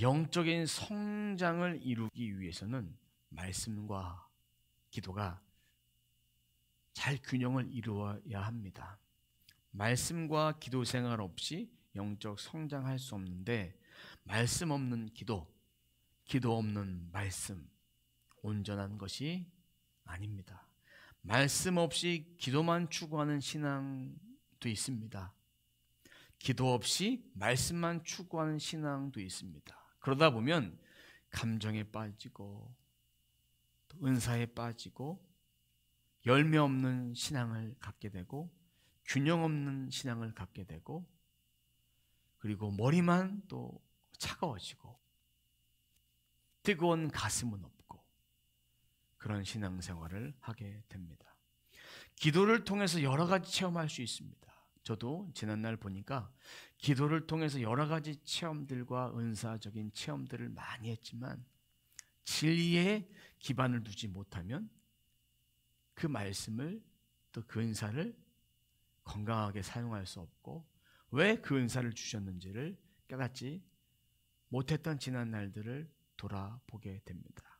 영적인 성장을 이루기 위해서는 말씀과 기도가 잘 균형을 이루어야 합니다. 말씀과 기도 생활 없이 영적 성장할 수 없는데, 말씀 없는 기도, 기도 없는 말씀, 온전한 것이 아닙니다. 말씀 없이 기도만 추구하는 신앙도 있습니다. 기도 없이 말씀만 추구하는 신앙도 있습니다. 그러다 보면 감정에 빠지고 또 은사에 빠지고 열매 없는 신앙을 갖게 되고 균형 없는 신앙을 갖게 되고, 그리고 머리만 또 차가워지고 뜨거운 가슴은 없고, 그런 신앙생활을 하게 됩니다. 기도를 통해서 여러 가지 체험할 수 있습니다. 저도 지난날 보니까 기도를 통해서 여러 가지 체험들과 은사적인 체험들을 많이 했지만, 진리에 기반을 두지 못하면 그 말씀을 또 그 은사를 건강하게 사용할 수 없고, 왜 그 은사를 주셨는지를 깨닫지 못했던 지난 날들을 돌아보게 됩니다.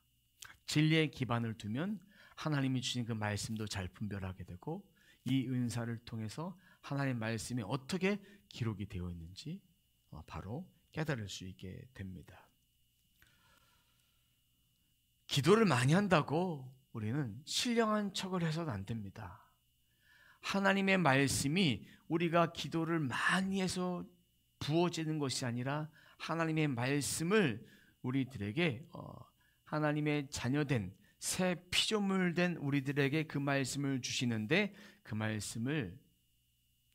진리에 기반을 두면 하나님이 주신 그 말씀도 잘 분별하게 되고, 이 은사를 통해서 하나님의 말씀이 어떻게 기록이 되어 있는지 바로 깨달을 수 있게 됩니다. 기도를 많이 한다고 우리는 신령한 척을 해서는 안 됩니다. 하나님의 말씀이 우리가 기도를 많이 해서 부어지는 것이 아니라, 하나님의 말씀을 우리들에게 하나님의 자녀된 새 피조물 된 우리들에게 그 말씀을 주시는데, 그 말씀을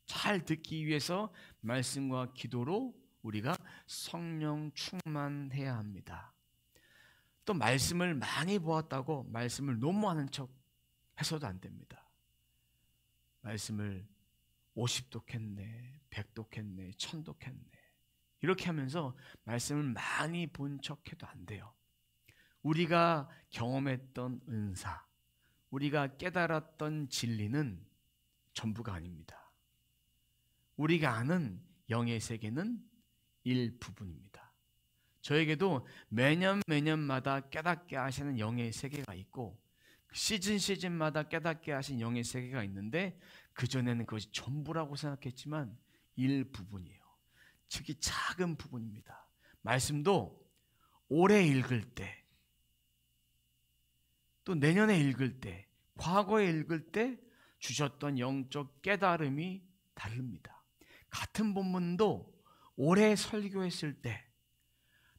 잘 듣기 위해서 말씀과 기도로 우리가 성령 충만해야 합니다. 또 말씀을 많이 보았다고 말씀을 너무 아는 척 해서도 안 됩니다. 말씀을 50독 했네, 100독 했네, 1000독 했네, 이렇게 하면서 말씀을 많이 본 척해도 안 돼요. 우리가 경험했던 은사, 우리가 깨달았던 진리는 전부가 아닙니다. 우리가 아는 영의 세계는 일부분입니다. 저에게도 매년마다 깨닫게 하시는 영의 세계가 있고, 시즌마다 깨닫게 하신 영의 세계가 있는데, 그전에는 그것이 전부라고 생각했지만 일부분이에요. 특히 작은 부분입니다. 말씀도 올해 읽을 때, 또 내년에 읽을 때, 과거에 읽을 때 주셨던 영적 깨달음이 다릅니다. 같은 본문도 올해 설교했을 때,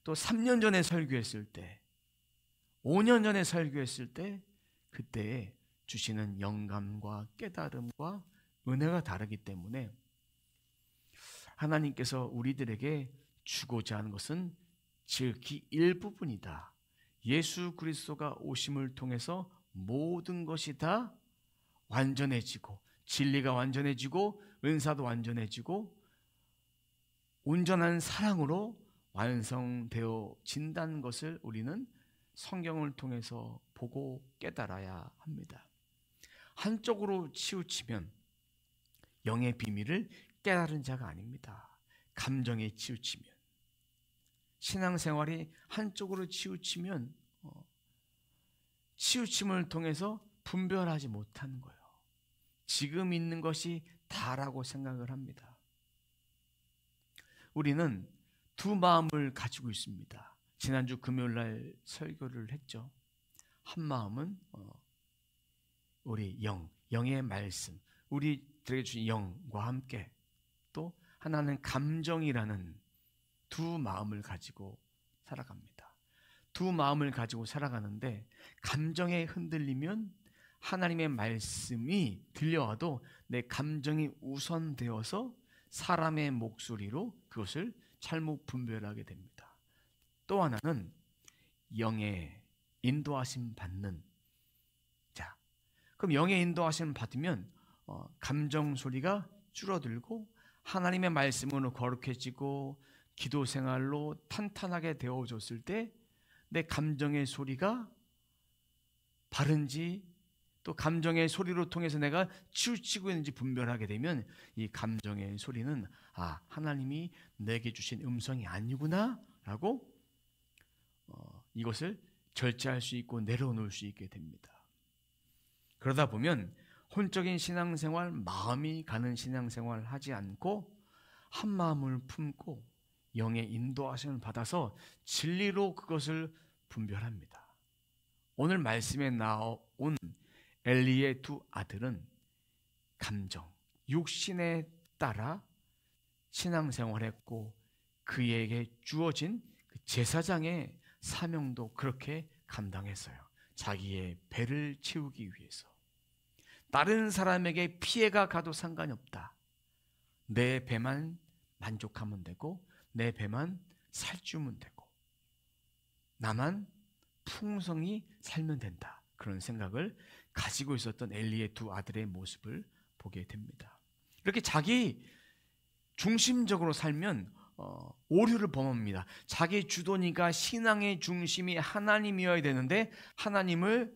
또 3년 전에 설교했을 때, 5년 전에 설교했을 때, 그때에 주시는 영감과 깨달음과 은혜가 다르기 때문에 하나님께서 우리들에게 주고자 하는 것은 지극히 일부분이다. 예수 그리스도가 오심을 통해서 모든 것이 다 완전해지고, 진리가 완전해지고, 은사도 완전해지고, 온전한 사랑으로 완성되어진다는 것을 우리는 성경을 통해서 보고 깨달아야 합니다. 한쪽으로 치우치면 영의 비밀을 깨달은 자가 아닙니다. 감정에 치우치면, 신앙생활이 한쪽으로 치우치면 치우침을 통해서 분별하지 못하는 거예요. 지금 있는 것이 다라고 생각을 합니다. 우리는 두 마음을 가지고 있습니다. 지난주 금요일날 설교를 했죠. 한 마음은 우리 영의 말씀, 우리들에게 주신 영과 함께, 또 하나는 감정이라는 두 마음을 가지고 살아갑니다. 두 마음을 가지고 살아가는데, 감정에 흔들리면 하나님의 말씀이 들려와도 내 감정이 우선되어서 사람의 목소리로 그것을 잘못 분별하게 됩니다. 또 하나는 영의 인도하심 받는 자. 그럼 영의 인도하심 받으면 감정 소리가 줄어들고, 하나님의 말씀으로 거룩해지고, 기도 생활로 탄탄하게 되어졌을 때 내 감정의 소리가 바른지, 또 감정의 소리로 통해서 내가 치우치고 있는지 분별하게 되면, 이 감정의 소리는 하나님이 내게 주신 음성이 아니구나 라고 이것을 절제할 수 있고 내려놓을 수 있게 됩니다. 그러다 보면 혼적인 신앙생활, 마음이 가는 신앙생활을 하지 않고 한 마음을 품고 영의 인도하심을 받아서 진리로 그것을 분별합니다. 오늘 말씀에 나온 엘리의 두 아들은 감정, 육신에 따라 신앙생활했고 그에게 주어진 제사장의 사명도 그렇게 감당했어요. 자기의 배를 채우기 위해서. 다른 사람에게 피해가 가도 상관이 없다. 내 배만 만족하면 되고 내 배만 살찌우면 되고 나만 풍성히 살면 된다. 그런 생각을 가지고 있었던 엘리의 두 아들의 모습을 보게 됩니다. 이렇게 자기 중심적으로 살면 오류를 범합니다. 자기 주도니까 신앙의 중심이 하나님이어야 되는데 하나님을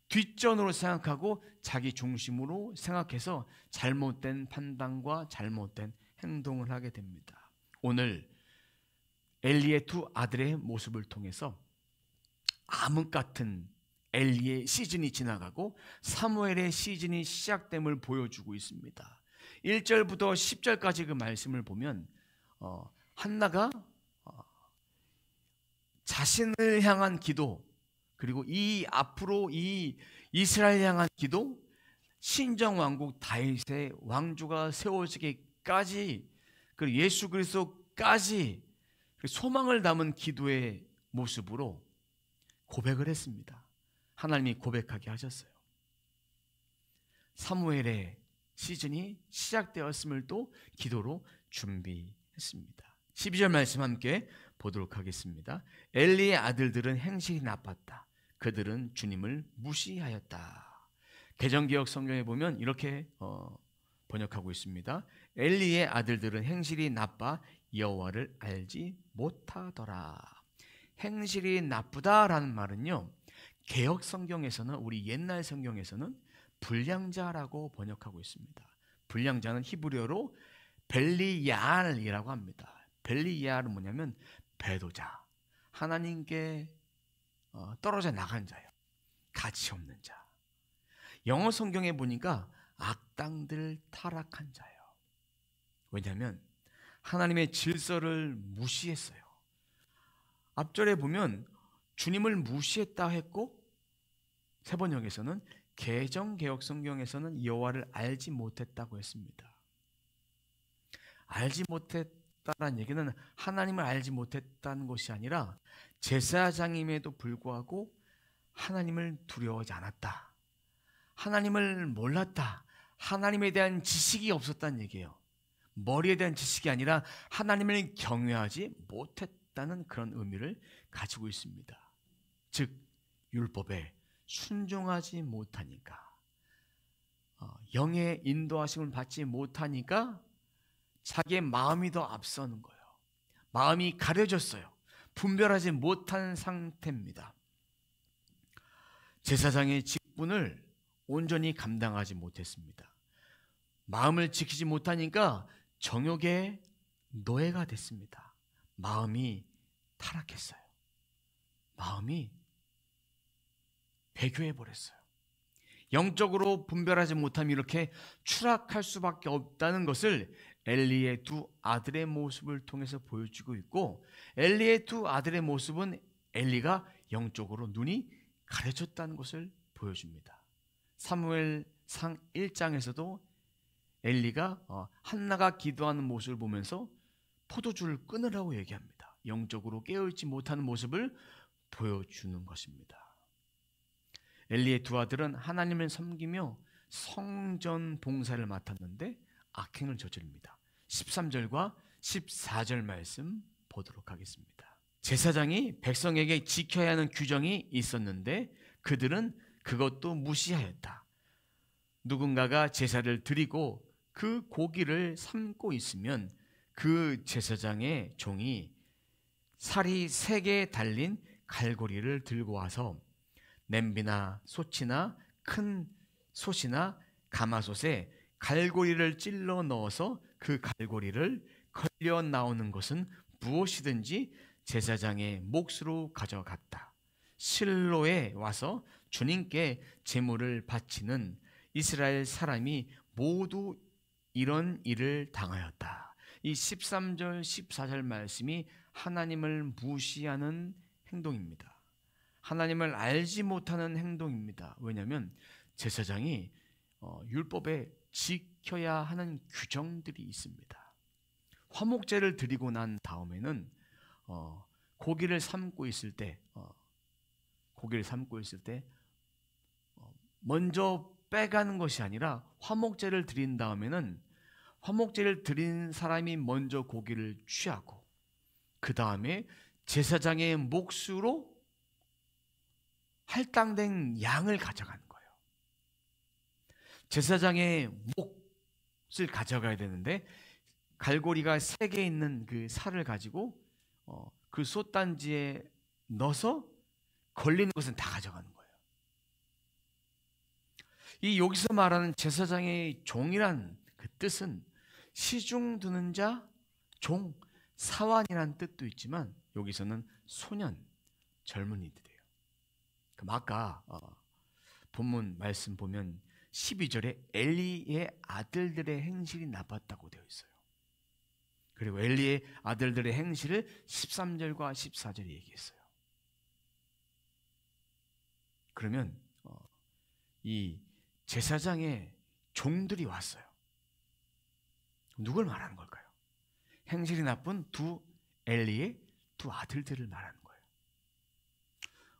뒷전으로 생각하고 자기 중심으로 생각해서 잘못된 판단과 잘못된 행동을 하게 됩니다. 오늘 엘리의 두 아들의 모습을 통해서 암흑 같은 엘리의 시즌이 지나가고 사무엘의 시즌이 시작됨을 보여주고 있습니다. 1절부터 10절까지 그 말씀을 보면 한나가 자신을 향한 기도, 그리고 이 앞으로 이 이스라엘 향한 기도, 신정 왕국 다윗의 왕조가 세워지기까지, 그리고 예수 그리스도까지 소망을 담은 기도의 모습으로 고백을 했습니다. 하나님이 고백하게 하셨어요. 사무엘의 시즌이 시작되었음을 또 기도로 준비했습니다. 12절 말씀 함께 보도록 하겠습니다. 엘리의 아들들은 행실이 나빴다. 그들은 주님을 무시하였다. 개정개혁 성경에 보면 이렇게 번역하고 있습니다. 엘리의 아들들은 행실이 나빠 여호와를 알지 못하더라. 행실이 나쁘다라는 말은요, 개혁 성경에서는, 우리 옛날 성경에서는 불량자라고 번역하고 있습니다. 불량자는 히브리어로 벨리얄이라고 합니다. 벨리얄은 뭐냐면 배도자, 하나님께 떨어져 나간 자요, 가치 없는 자. 영어 성경에 보니까 악당들, 타락한 자요. 왜냐하면 하나님의 질서를 무시했어요. 앞절에 보면 주님을 무시했다 했고, 세 번역에서는 개정개혁 성경에서는 여호와를 알지 못했다고 했습니다. 알지 못했다는 얘기는 하나님을 알지 못했다는 것이 아니라 제사장임에도 불구하고 하나님을 두려워하지 않았다, 하나님을 몰랐다, 하나님에 대한 지식이 없었다는 얘기예요. 머리에 대한 지식이 아니라 하나님을 경외하지 못했다는 그런 의미를 가지고 있습니다. 즉 율법에 순종하지 못하니까, 영의 인도하심을 받지 못하니까 자기의 마음이 더 앞서는 거예요. 마음이 가려졌어요. 분별하지 못한 상태입니다. 제사장의 직분을 온전히 감당하지 못했습니다. 마음을 지키지 못하니까 정욕의 노예가 됐습니다. 마음이 타락했어요. 마음이 배교해 버렸어요. 영적으로 분별하지 못하면 이렇게 추락할 수밖에 없다는 것을 엘리의 두 아들의 모습을 통해서 보여주고 있고, 엘리의 두 아들의 모습은 엘리가 영적으로 눈이 가려졌다는 것을 보여줍니다. 사무엘상 1장에서도 엘리가 한나가 기도하는 모습을 보면서 포도주를 끊으라고 얘기합니다. 영적으로 깨어있지 못하는 모습을 보여주는 것입니다. 엘리의 두 아들은 하나님을 섬기며 성전 봉사를 맡았는데 악행을 저지릅니다. 13절과 14절 말씀 보도록 하겠습니다. 제사장이 백성에게 지켜야 하는 규정이 있었는데 그들은 그것도 무시하였다. 누군가가 제사를 드리고 그 고기를 삶고 있으면 그 제사장의 종이 살이 3개 달린 갈고리를 들고 와서 냄비나 솥이나 큰 솥이나 가마솥에 갈고리를 찔러 넣어서 그 갈고리를 걸려 나오는 것은 무엇이든지 제사장의 몫으로 가져갔다. 실로에 와서 주님께 제물을 바치는 이스라엘 사람이 모두 이런 일을 당하였다. 이 13절 14절 말씀이 하나님을 무시하는 행동입니다. 하나님을 알지 못하는 행동입니다. 왜냐하면 제사장이 율법에 지켜야 하는 규정들이 있습니다. 화목제를 드리고 난 다음에는 고기를 삶고 있을 때 먼저 빼가는 것이 아니라 화목제를 드린 다음에는 화목제를 드린 사람이 먼저 고기를 취하고 그 다음에 제사장의 몫으로 할당된 양을 가져가는 거예요. 제사장의 몫을 가져가야 되는데 갈고리가 3개 있는 그 살을 가지고 그 솥단지에 넣어서 걸리는 것은 다 가져가는 거예요. 이 여기서 말하는 제사장의 종이란 그 뜻은 시중 드는 자, 종, 사환이라는 뜻도 있지만 여기서는 소년, 젊은이들이에요. 그럼 아까 본문 말씀 보면 12절에 엘리의 아들들의 행실이 나빴다고 되어 있어요. 그리고 엘리의 아들들의 행실을 13절과 14절에 얘기했어요. 그러면 이 제사장의 종들이 왔어요. 누굴 말하는 걸까요? 행실이 나쁜 엘리의 두 아들들을 말하는 거예요.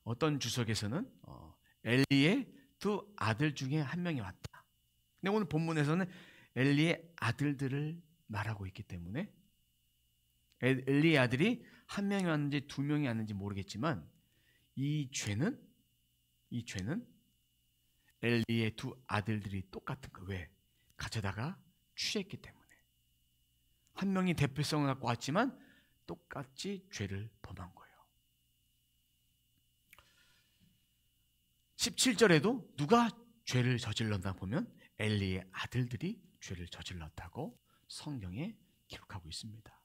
어떤 주석에서는 엘리의 두 아들 중에 한 명이 왔다. 근데 오늘 본문에서는 엘리의 아들들을 말하고 있기 때문에 엘리의 아들이 한 명이 왔는지 2명이 왔는지 모르겠지만 이 죄는 엘리의 두 아들들이 똑같은 거예요. 왜? 가져다가 취했기 때문에. 한 명이 대표성을 갖고 왔지만 똑같이 죄를 범한 거예요. 17절에도 누가 죄를 저질렀나 보면 엘리의 아들들이 죄를 저질렀다고 성경에 기록하고 있습니다.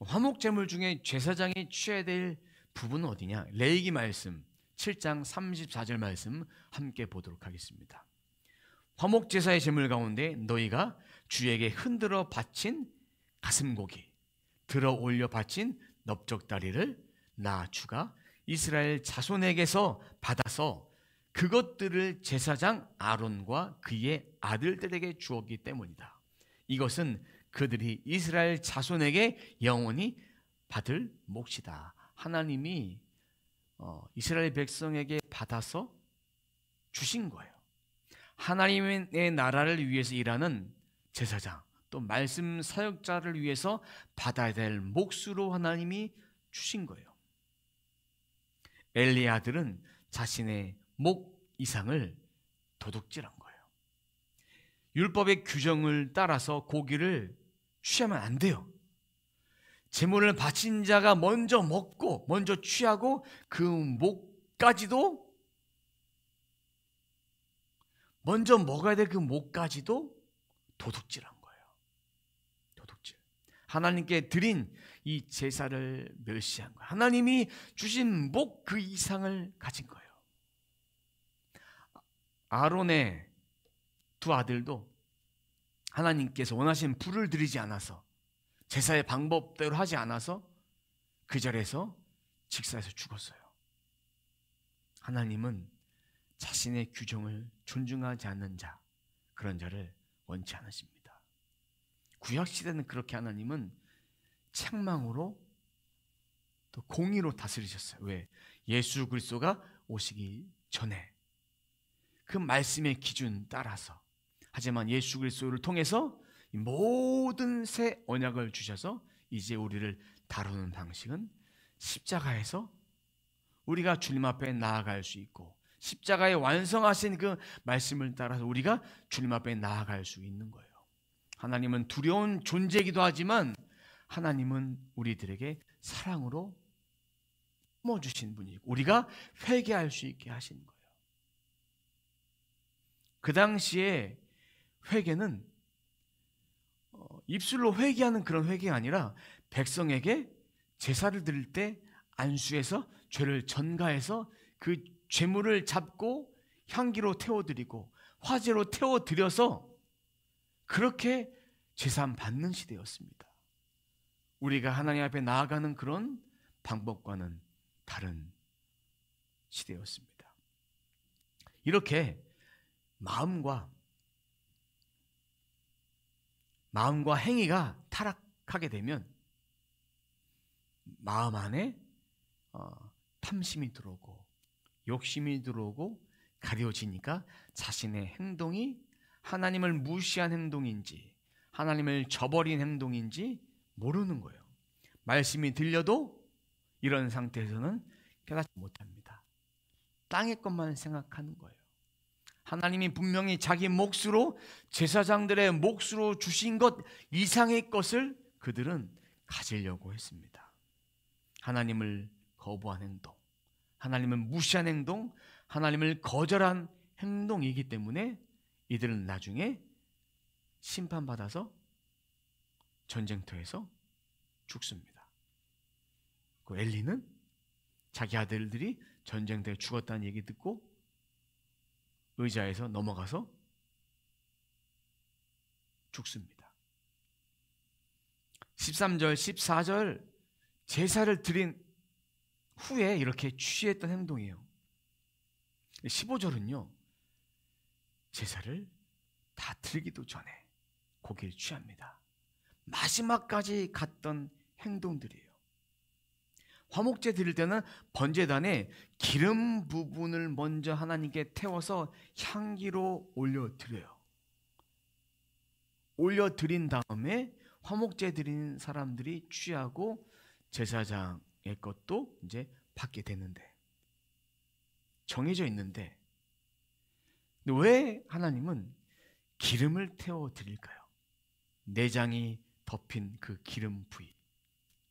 화목제물 중에 제사장이 취해야 될 부분은 어디냐? 레위기 말씀 7장 34절 말씀 함께 보도록 하겠습니다. 화목제사의 제물 가운데 너희가 주에게 흔들어 바친 가슴고기, 들어 올려 바친 넓적다리를 나 주가 이스라엘 자손에게서 받아서 그것들을 제사장 아론과 그의 아들들에게 주었기 때문이다. 이것은 그들이 이스라엘 자손에게 영원히 받을 몫이다. 하나님이 이스라엘 백성에게 받아서 주신 거예요. 하나님의 나라를 위해서 일하는 제사장, 또 말씀 사역자를 위해서 받아야 될 몫으로 하나님이 주신 거예요. 엘리의 아들은 자신의 목 이상을 도둑질한 거예요. 율법의 규정을 따라서 고기를 취하면 안 돼요. 제물을 바친 자가 먼저 먹고 먼저 취하고 그 목까지도 먼저 먹어야 될 그 목까지도 도둑질한 거예요. 도둑질. 하나님께 드린 이 제사를 멸시한 거예요. 하나님이 주신 목 그 이상을 가진 거예요. 아론의 두 아들도 하나님께서 원하신 불을 드리지 않아서 제사의 방법대로 하지 않아서 그 자리에서 직사해서 죽었어요. 하나님은 자신의 규정을 존중하지 않는 자, 그런 자를 원치 않으십니다. 구약시대는 그렇게 하나님은 책망으로 또 공의로 다스리셨어요. 왜? 예수 그리스도가 오시기 전에 그 말씀의 기준 따라서. 하지만 예수 그리스도를 통해서 모든 새 언약을 주셔서 이제 우리를 다루는 방식은 십자가에서 우리가 주님 앞에 나아갈 수 있고 십자가에 완성하신 그 말씀을 따라서 우리가 주님 앞에 나아갈 수 있는 거예요. 하나님은 두려운 존재이기도 하지만 하나님은 우리들에게 사랑으로 품어주신 분이고 우리가 회개할 수 있게 하신 거예요. 그 당시에 회개는 입술로 회개하는 그런 회개가 아니라 백성에게 제사를 드릴 때 안수해서 죄를 전가해서 그 죄물을 잡고 향기로 태워드리고 화제로 태워드려서 그렇게 제사함 받는 시대였습니다. 우리가 하나님 앞에 나아가는 그런 방법과는 다른 시대였습니다. 이렇게 마음과 행위가 타락하게 되면 마음 안에 탐심이 들어오고 욕심이 들어오고 가려지니까 자신의 행동이 하나님을 무시한 행동인지 하나님을 저버린 행동인지 모르는 거예요. 말씀이 들려도 이런 상태에서는 깨닫지 못합니다. 땅의 것만 생각하는 거예요. 하나님이 분명히 자기 몫으로 제사장들의 몫으로 주신 것 이상의 것을 그들은 가지려고 했습니다. 하나님을 거부한 행동, 하나님을 무시한 행동, 하나님을 거절한 행동이기 때문에 이들은 나중에 심판받아서 전쟁터에서 죽습니다. 그 엘리는 자기 아들들이 전쟁터에 죽었다는 얘기 듣고 의자에서 넘어가서 죽습니다. 13절, 14절 제사를 드린 후에 이렇게 취했던 행동이에요. 15절은요. 제사를 다 드리기도 전에 고기를 취합니다. 마지막까지 갔던 행동들이에요. 화목제 드릴 때는 번제단에 기름 부분을 먼저 하나님께 태워서 향기로 올려드려요. 올려드린 다음에 화목제 드리는 사람들이 취하고 제사장의 것도 이제 받게 되는데 정해져 있는데 왜 하나님은 기름을 태워 드릴까요? 내장이 덮인 그 기름 부위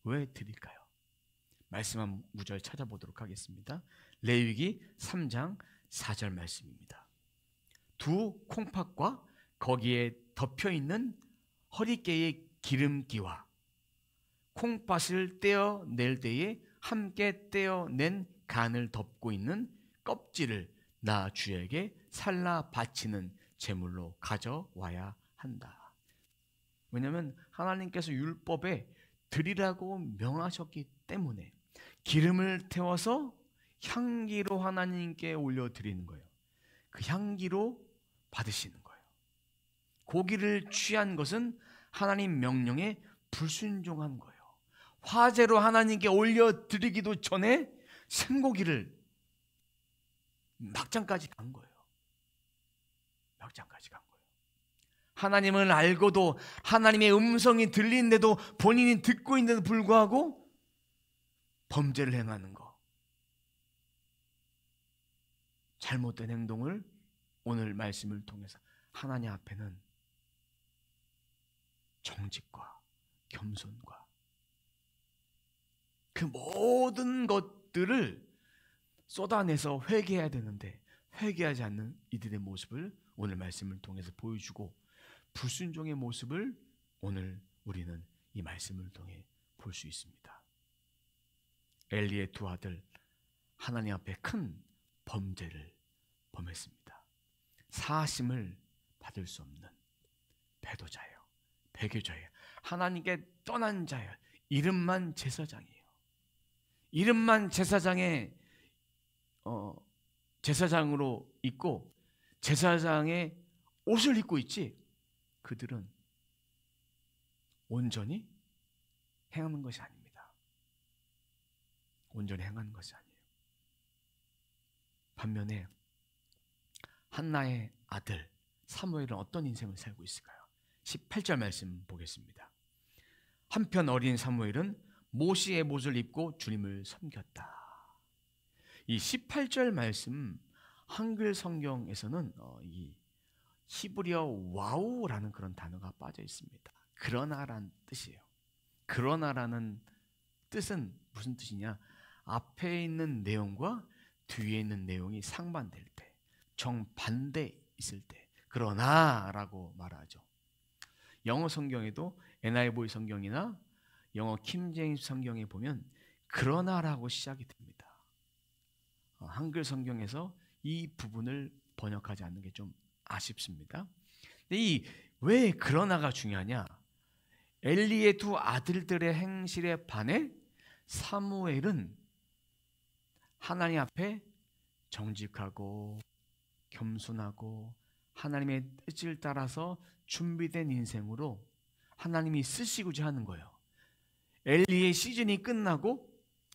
왜 드릴까요? 말씀한 구절 찾아보도록 하겠습니다. 레위기 3장 4절 말씀입니다. 두 콩팥과 거기에 덮여있는 허리깨의 기름기와 콩팥을 떼어낼 때에 함께 떼어낸 간을 덮고 있는 껍질을 나 주에게 살라 바치는 제물로 가져와야 한다. 왜냐하면 하나님께서 율법에 드리라고 명하셨기 때문에 기름을 태워서 향기로 하나님께 올려드리는 거예요. 그 향기로 받으시는 거예요. 고기를 취한 것은 하나님 명령에 불순종한 거예요. 화제로 하나님께 올려드리기도 전에 생고기를 막장까지 간 거예요. 막장까지 간 거예요. 하나님을 알고도 하나님의 음성이 들리는데도 본인이 듣고 있는데도 불구하고 범죄를 행하는 거, 잘못된 행동을 오늘 말씀을 통해서 하나님 앞에는 정직과 겸손과 그 모든 것들을 쏟아내서 회개해야 되는데 회개하지 않는 이들의 모습을 오늘 말씀을 통해서 보여주고 불순종의 모습을 오늘 우리는 이 말씀을 통해 볼 수 있습니다. 엘리의 두 아들 하나님 앞에 큰 범죄를 범했습니다. 사하심을 받을 수 없는 배도자예요. 배교자예요. 하나님께 떠난 자예요. 이름만 제사장이에요. 이름만 제사장의 제사장으로 있고 제사장의 옷을 입고 있지 그들은 온전히 행하는 것이 아닙니다. 온전히 행하는 것이 아니에요. 반면에 한나의 아들 사무엘은 어떤 인생을 살고 있을까요? 18절 말씀 보겠습니다. 한편 어린 사무엘은 모시의 못을 입고 주님을 섬겼다. 이 18절 말씀 한글 성경에서는 이 히브리어 와우라는 그런 단어가 빠져 있습니다. 그러나라는 뜻이에요. 그러나라는 뜻은 무슨 뜻이냐? 앞에 있는 내용과 뒤에 있는 내용이 상반될 때, 정반대 있을 때 그러나라고 말하죠. 영어 성경에도 NIV 성경이나 영어 킹제임스 성경에 보면 그러나라고 시작이 됩니다. 한글 성경에서 이 부분을 번역하지 않는 게 좀 아쉽습니다. 근데 왜 그러나가 중요하냐? 엘리의 두 아들들의 행실에 반해 사무엘은 하나님 앞에 정직하고 겸손하고 하나님의 뜻을 따라서 준비된 인생으로 하나님이 쓰시고자 하는 거예요. 엘리의 시즌이 끝나고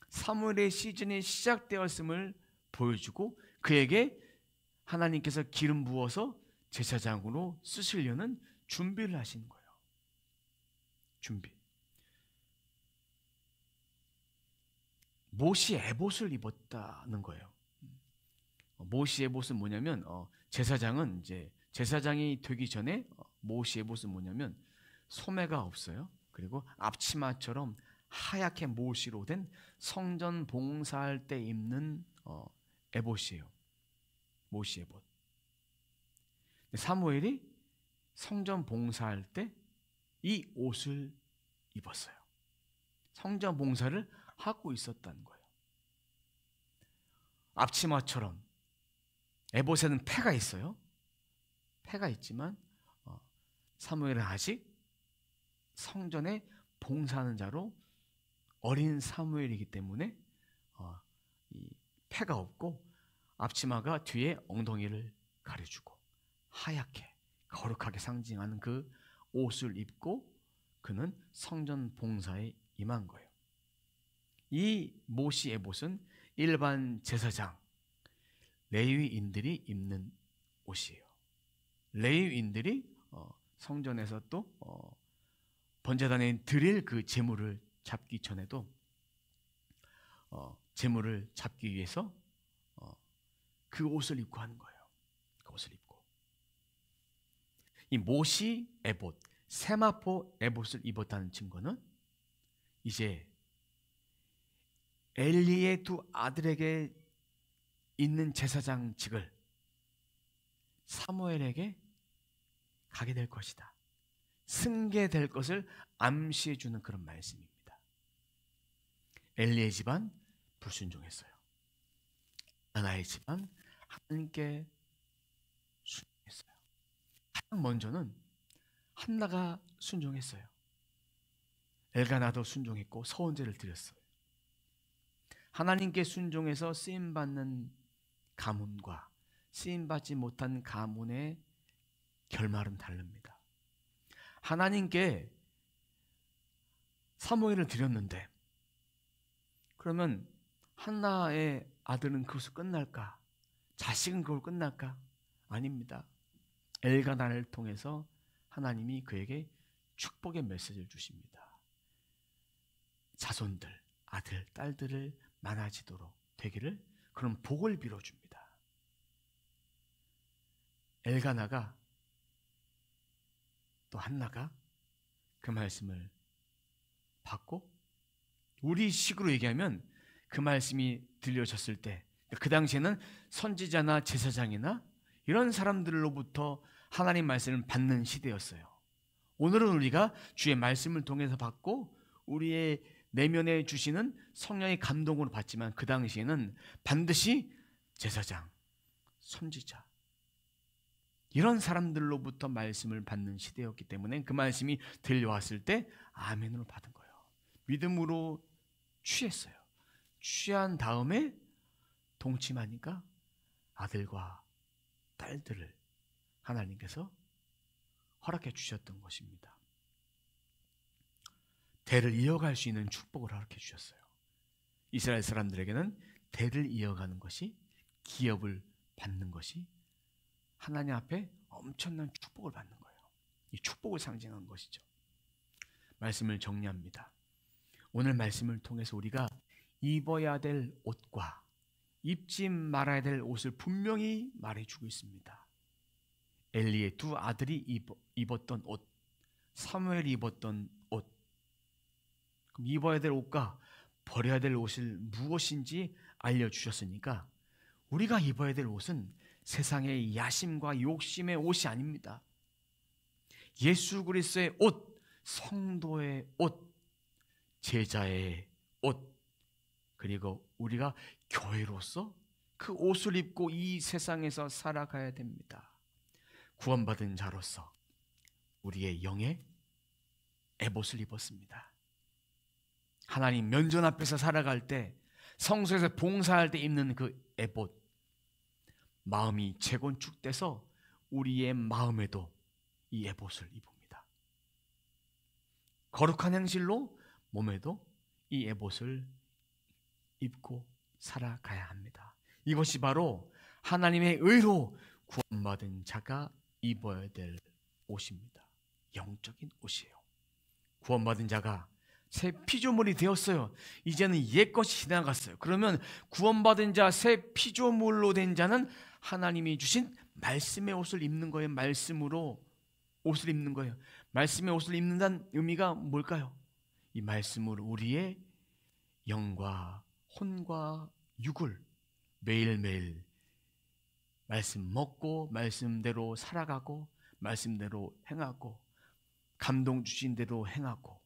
사무엘의 시즌이 시작되었음을 보여주고 그에게 하나님께서 기름 부어서 제사장으로 쓰시려는 준비를 하시는 거예요. 준비. 모시 에봇을 입었다는 거예요. 모시 에봇은 뭐냐면 제사장은 이제 제사장이 되기 전에 모시 에봇은 뭐냐면 소매가 없어요. 그리고 앞치마처럼 하얗게 모시로 된 성전 봉사할 때 입는 에봇이에요. 모시 에봇. 사무엘이 성전 봉사할 때 이 옷을 입었어요. 성전 봉사를 하고 있었다는 거예요. 앞치마처럼 에봇에는 패가 있어요. 패가 있지만 사무엘은 아직 성전에 봉사하는 자로 어린 사무엘이기 때문에 이 패가 없고 앞치마가 뒤에 엉덩이를 가려주고 하얗게 거룩하게 상징하는 그 옷을 입고 그는 성전 봉사에 임한 거예요. 이 모시 에봇은 일반 제사장 레위인들이 입는 옷이에요. 레위인들이 성전에서 또 번제단에 드릴 그 제물을 잡기 전에도 제물을 잡기 위해서 그 옷을 입고 하는 거예요. 그 옷을 입고 이 모시 에봇, 세마포 에봇을 입었다는 증거는 이제 엘리의 두 아들에게 있는 제사장직을 사무엘에게 가게 될 것이다. 승계될 것을 암시해 주는 그런 말씀입니다. 엘리의 집안 불순종했어요. 하나의 집안 하나님께 순종했어요. 가장 먼저는 한나가 순종했어요. 엘가나도 순종했고 서원제를 드렸어요. 하나님께 순종해서 쓰임받는 가문과 쓰임받지 못한 가문의 결말은 다릅니다. 하나님께 사무엘을 드렸는데 그러면 한나의 아들은 그것으로 끝날까? 자식은 그걸 끝날까? 아닙니다. 엘가나를 통해서 하나님이 그에게 축복의 메시지를 주십니다. 자손들, 아들, 딸들을 많아지도록 되기를 그런 복을 빌어줍니다. 엘가나가 또 한나가 그 말씀을 받고 우리 식으로 얘기하면 그 말씀이 들려졌을 때 그 당시에는 선지자나 제사장이나 이런 사람들로부터 하나님 말씀을 받는 시대였어요. 오늘은 우리가 주의 말씀을 통해서 받고 우리의 내면에 주시는 성령의 감동으로 받지만 그 당시에는 반드시 제사장, 선지자 이런 사람들로부터 말씀을 받는 시대였기 때문에 그 말씀이 들려왔을 때 아멘으로 받은 거예요. 믿음으로 취했어요. 취한 다음에 동침하니까 아들과 딸들을 하나님께서 허락해 주셨던 것입니다. 대를 이어갈 수 있는 축복을 허락해 주셨어요. 이스라엘 사람들에게는 대를 이어가는 것이 기업을 받는 것이 하나님 앞에 엄청난 축복을 받는 거예요. 이 축복을 상징한 것이죠. 말씀을 정리합니다. 오늘 말씀을 통해서 우리가 입어야 될 옷과 입지 말아야 될 옷을 분명히 말해주고 있습니다. 엘리의 두 아들이 입었던 옷, 사무엘이 입었던 옷, 그럼 입어야 될 옷과 버려야 될 옷을 무엇인지 알려주셨으니까 우리가 입어야 될 옷은 세상의 야심과 욕심의 옷이 아닙니다. 예수 그리스도의 옷, 성도의 옷, 제자의 옷, 그리고 우리가 교회로서 그 옷을 입고 이 세상에서 살아가야 됩니다. 구원받은 자로서 우리의 영의 에봇을 입었습니다. 하나님 면전 앞에서 살아갈 때, 성소에서 봉사할 때 입는 그 에봇, 마음이 재건축돼서 우리의 마음에도 이 에봇을 입습니다. 거룩한 행실로 몸에도 이 에봇을 입고 살아가야 합니다. 이것이 바로 하나님의 의로 구원받은 자가 입어야 될 옷입니다. 영적인 옷이에요. 구원받은 자가 새 피조물이 되었어요. 이제는 옛것이 지나갔어요. 그러면 구원받은 자, 새 피조물로 된 자는 하나님이 주신 말씀의 옷을 입는 거예요. 말씀으로 옷을 입는 거예요. 말씀의 옷을 입는다는 의미가 뭘까요? 이 말씀으로 우리의 영과 혼과 육을 매일매일 말씀 먹고, 말씀대로 살아가고, 말씀대로 행하고, 감동 주신 대로 행하고,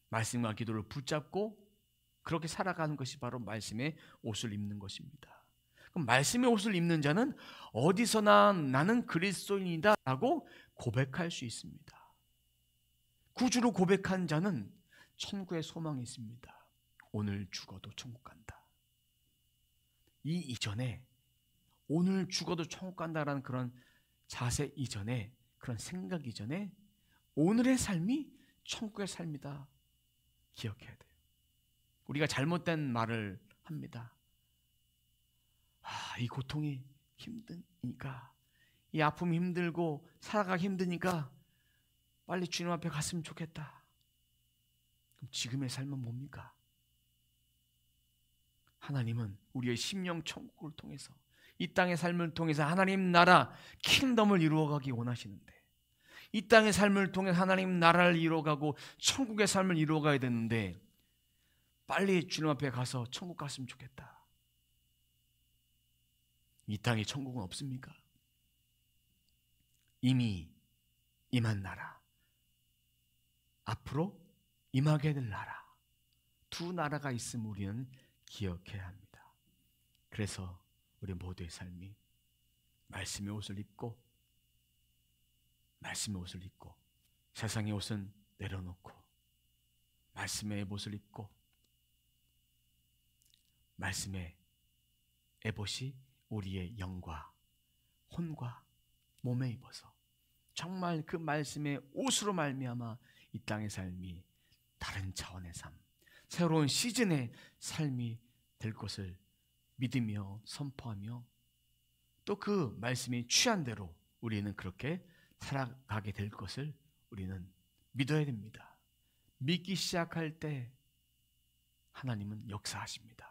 말씀과 기도를 붙잡고 그렇게 살아가는 것이 바로 말씀의 옷을 입는 것입니다. 그럼 말씀의 옷을 입는 자는 어디서나 나는 그리스도인이다 라고 고백할 수 있습니다. 구주로 고백한 자는 천국의 소망이 있습니다. 오늘 죽어도 천국 간다. 이 이전에 오늘 죽어도 천국 간다라는 그런 자세 이전에, 그런 생각 이전에 오늘의 삶이 천국의 삶이다 기억해야 돼요. 우리가 잘못된 말을 합니다. 이 고통이 힘드니까, 이 아픔이 힘들고 살아가기 힘드니까 빨리 주님 앞에 갔으면 좋겠다. 그럼 지금의 삶은 뭡니까? 하나님은 우리의 심령 천국을 통해서, 이 땅의 삶을 통해서 하나님 나라 킹덤을 이루어가기 원하시는데, 이 땅의 삶을 통해 하나님 나라를 이루어가고 천국의 삶을 이루어가야 되는데 빨리 주님 앞에 가서 천국 갔으면 좋겠다. 이 땅에 천국은 없습니까? 이미 임한 나라, 앞으로 임하게 될 나라, 두 나라가 있음을 우리는 기억해야 합니다. 그래서 우리 모두의 삶이 말씀의 옷을 입고, 말씀의 옷을 입고, 세상의 옷은 내려놓고 말씀의 에봇을 입고, 말씀의 에봇이 우리의 영과 혼과 몸에 입어서 정말 그 말씀의 옷으로 말미암아 이 땅의 삶이 다른 차원의 삶, 새로운 시즌의 삶이 될 것을 믿으며 선포하며, 또 그 말씀이 취한 대로 우리는 그렇게 살아가게 될 것을 우리는 믿어야 됩니다. 믿기 시작할 때 하나님은 역사하십니다.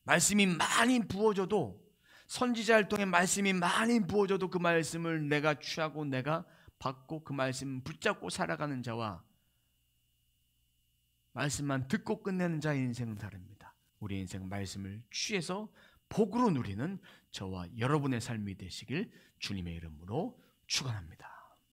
말씀이 많이 부어져도, 선지자를 통해 말씀이 많이 부어져도 그 말씀을 내가 취하고 내가 받고 그 말씀 붙잡고 살아가는 자와 말씀만 듣고 끝내는 자의 인생은 다릅니다. 우리의 인생은 말씀을 취해서 복으로 누리는 저와 여러분의 삶이 되시길 주님의 이름으로 축원합니다.